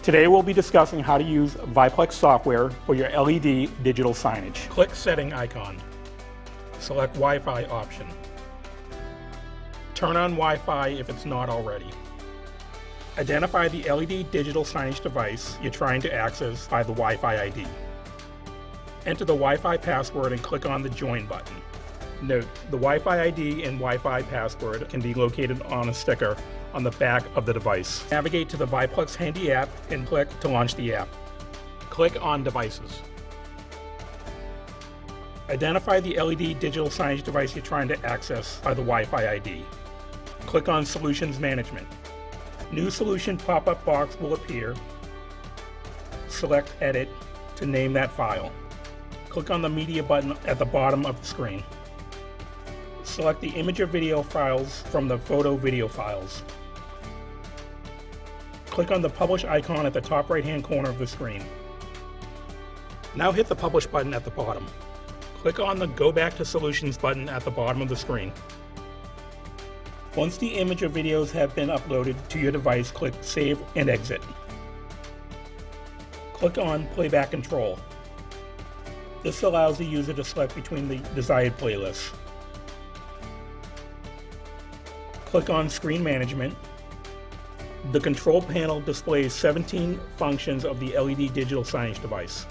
Today we'll be discussing how to use viplex software for your LED digital signage. Click Setting icon. Select Wi-Fi option. Turn on Wi-Fi if it's not already. Identify the LED digital signage device you're trying to access by the Wi-Fi ID. Enter the Wi-Fi password and click on the Join button. Note, the Wi-Fi ID and Wi-Fi password can be located on a sticker on the back of the device. Navigate to the viplex Handy app and click to launch the app. Click on Devices. Identify the LED digital signage device you're trying to access by the Wi-Fi ID. Click on Solutions Management. New solution pop-up box will appear. Select Edit to name that file. Click on the Media button at the bottom of the screen. Select the image or video files from the photo video files. Click on the Publish icon at the top right-hand corner of the screen. Now hit the Publish button at the bottom. Click on the Go Back to Solutions button at the bottom of the screen. Once the image or videos have been uploaded to your device, click Save and Exit. Click on Playback Control. This allows the user to select between the desired playlists. Click on Screen Management. The control panel displays 17 functions of the LED digital signage device.